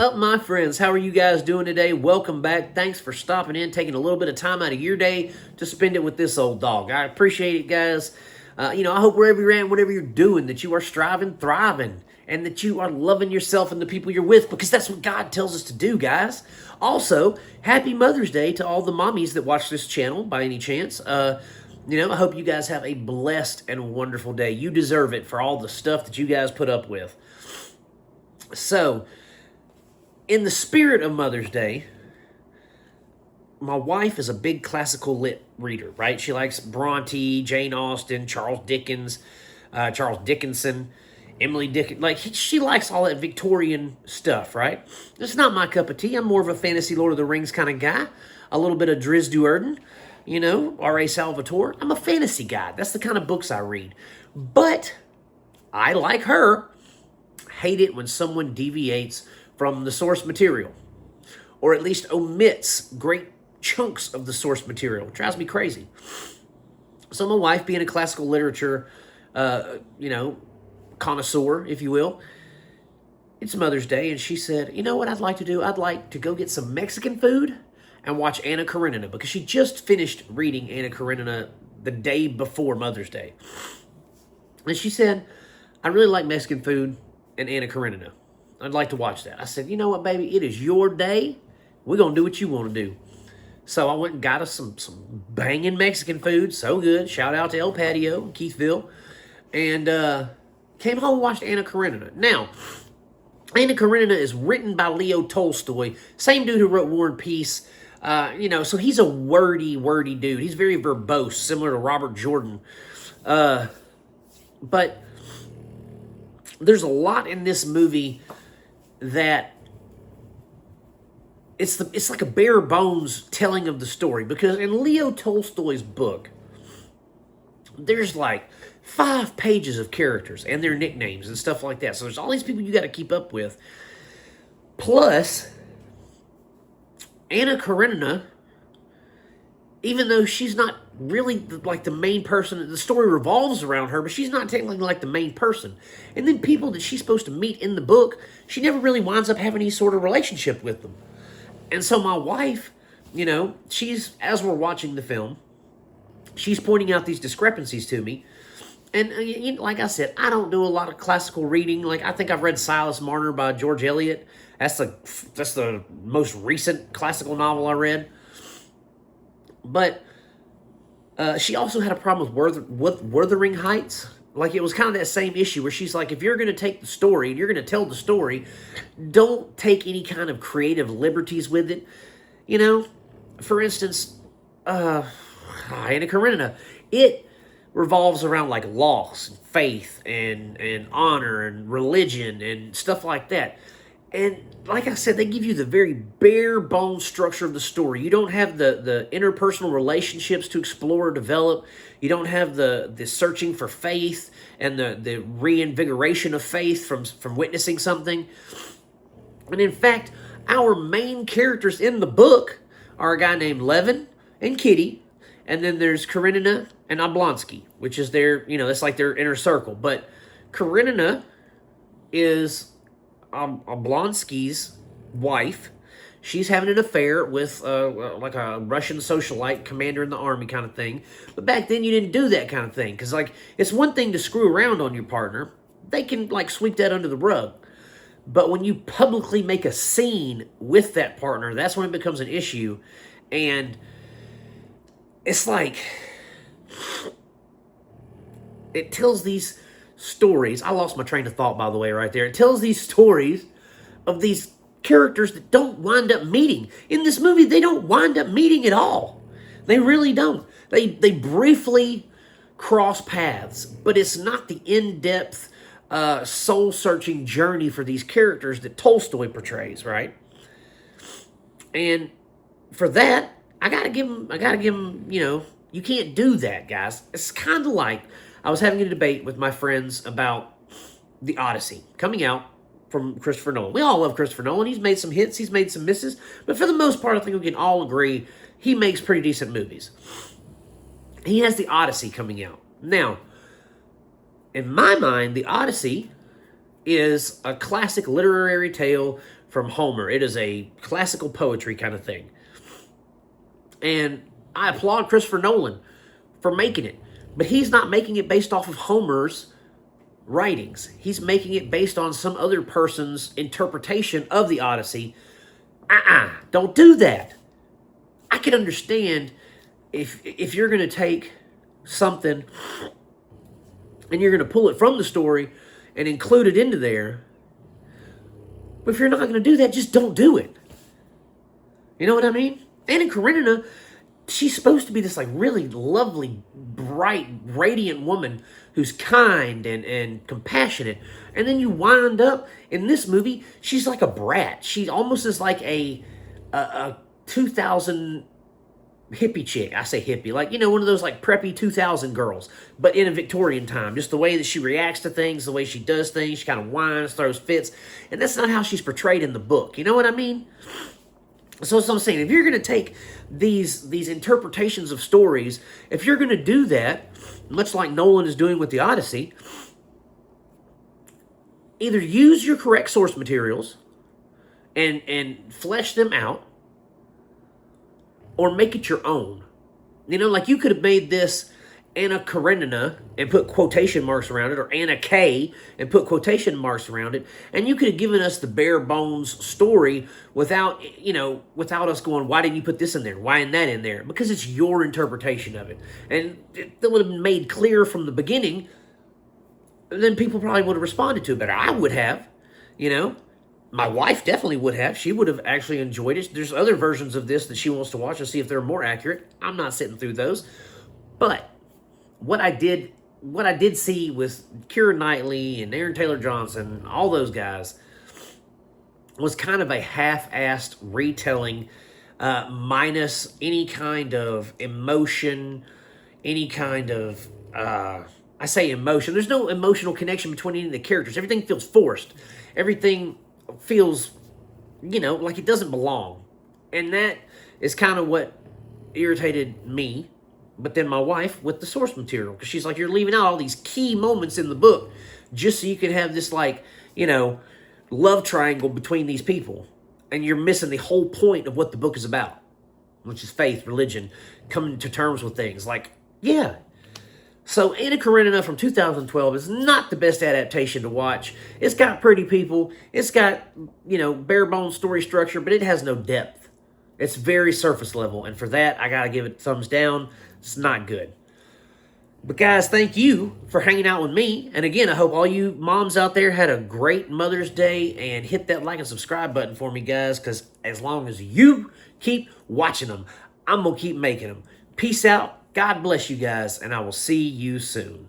up, my friends? How are you guys doing today? Welcome back. Thanks for stopping in, taking a little bit of time out of your day to spend it with this old dog. I appreciate it, guys. I hope wherever you're at, whatever you're doing, that you are striving, thriving, and that you are loving yourself and the people you're with, because that's what God tells us to do, guys. Also, happy Mother's Day to all the mommies that watch this channel by any chance. I hope you guys have a blessed and wonderful day. You deserve it for all the stuff that you guys put up with. So, in the spirit of Mother's Day, my wife is a big classical lit reader, right? She likes Bronte, Jane Austen, Charles Dickinson, Emily Dickinson. Like, she likes all that Victorian stuff, right? It's not my cup of tea. I'm more of a fantasy Lord of the Rings kind of guy. A little bit of Drizzt Do'Urden, R.A. Salvatore. I'm a fantasy guy. That's the kind of books I read. But I, like her, hate it when someone deviates from the source material, or at least omits great chunks of the source material. It drives me crazy. So my wife, being a classical literature, connoisseur, if you will, it's Mother's Day, and she said, you know what I'd like to do? I'd like to go get some Mexican food and watch Anna Karenina, because she just finished reading Anna Karenina the day before Mother's Day. And she said, I really like Mexican food and Anna Karenina. I'd like to watch that. I said, you know what, baby? It is your day. We're going to do what you want to do. So I went and got us some banging Mexican food. So good. Shout out to El Patio in Keithville. And came home and watched Anna Karenina. Now, Anna Karenina is written by Leo Tolstoy. Same dude who wrote War and Peace. So he's a wordy dude. He's very verbose, similar to Robert Jordan. But there's a lot in this movie that it's like a bare bones telling of the story, because in Leo Tolstoy's book, there's like 5 pages of characters and their nicknames and stuff like that. So there's all these people you got to keep up with. Plus, Anna Karenina, even though she's not really like the main person, the story revolves around her, but she's not technically like the main person. And then people that she's supposed to meet in the book, she never really winds up having any sort of relationship with them. And so my wife, she's, as we're watching the film, she's pointing out these discrepancies to me. And like I said, I don't do a lot of classical reading. Like, I think I've read Silas Marner by George Eliot. That's the most recent classical novel I read. But she also had a problem with Wuthering Heights. Like, it was kind of that same issue where she's like, if you're going to take the story and you're going to tell the story, don't take any kind of creative liberties with it. For instance, Anna Karenina, it revolves around like loss and faith and honor and religion and stuff like that. And like I said, they give you the very bare bones structure of the story. You don't have the interpersonal relationships to explore or develop. You don't have the searching for faith and the reinvigoration of faith from witnessing something. And in fact, our main characters in the book are a guy named Levin and Kitty. And then there's Karenina and Oblonsky, which is that's like their inner circle. But Karenina is Oblonsky's wife. She's having an affair with like a Russian socialite commander in the army kind of thing. But back then you didn't do that kind of thing, because like, it's one thing to screw around on your partner. They can like sweep that under the rug. But when you publicly make a scene with that partner, that's when it becomes an issue. And it's like, it tells these stories. I lost my train of thought, by the way, right there. It tells these stories of these characters that don't wind up meeting. In this movie, they don't wind up meeting at all. They really don't. They briefly cross paths, but it's not the in-depth, soul-searching journey for these characters that Tolstoy portrays, right? And for that, I gotta give him, you can't do that, guys. It's kind of like, I was having a debate with my friends about The Odyssey coming out from Christopher Nolan. We all love Christopher Nolan. He's made some hits, he's made some misses, but for the most part, I think we can all agree he makes pretty decent movies. He has The Odyssey coming out. Now, in my mind, The Odyssey is a classic literary tale from Homer. It is a classical poetry kind of thing. And I applaud Christopher Nolan for making it. But he's not making it based off of Homer's writings. He's making it based on some other person's interpretation of the Odyssey. Don't do that. I can understand if you're going to take something and you're going to pull it from the story and include it into there. But if you're not going to do that, just don't do it. You know what I mean? And in Karenina, she's supposed to be this like really lovely, bright, radiant woman who's kind and compassionate. And then you wind up in this movie, she's like a brat. She almost is like a 2000 hippie chick. I say hippie, like, you know, one of those like preppy 2000 girls, but in a Victorian time. Just the way that she reacts to things, the way she does things, she kind of whines, throws fits. And that's not how she's portrayed in the book. You know what I mean? So I'm saying, if you're going to take these interpretations of stories, if you're going to do that, much like Nolan is doing with the Odyssey, either use your correct source materials and flesh them out, or make it your own. You know, like you could have made this Anna Karenina and put quotation marks around it, or Anna K and put quotation marks around it, and you could have given us the bare bones story without us going, why didn't you put this in there? Why isn't that in there? Because it's your interpretation of it. And that would have been made clear from the beginning, then people probably would have responded to it better. I would have, you know. My wife definitely would have. She would have actually enjoyed it. There's other versions of this that she wants to watch and see if they're more accurate. I'm not sitting through those. But what I did see with Keira Knightley and Aaron Taylor Johnson, all those guys, was kind of a half-assed retelling, minus any kind of emotion, any kind of, I say emotion. There's no emotional connection between any of the characters. Everything feels forced. Everything feels, like it doesn't belong. And that is kind of what irritated me, but then my wife, with the source material. Because she's like, you're leaving out all these key moments in the book just so you can have this, love triangle between these people. And you're missing the whole point of what the book is about, which is faith, religion, coming to terms with things. Yeah. So Anna Karenina from 2012 is not the best adaptation to watch. It's got pretty people. It's got, bare bones story structure, but it has no depth. It's very surface level. And for that, I got to give it thumbs down. It's not good. But guys, thank you for hanging out with me. And again, I hope all you moms out there had a great Mother's Day, and hit that like and subscribe button for me, guys, because as long as you keep watching them, I'm going to keep making them. Peace out. God bless you guys, and I will see you soon.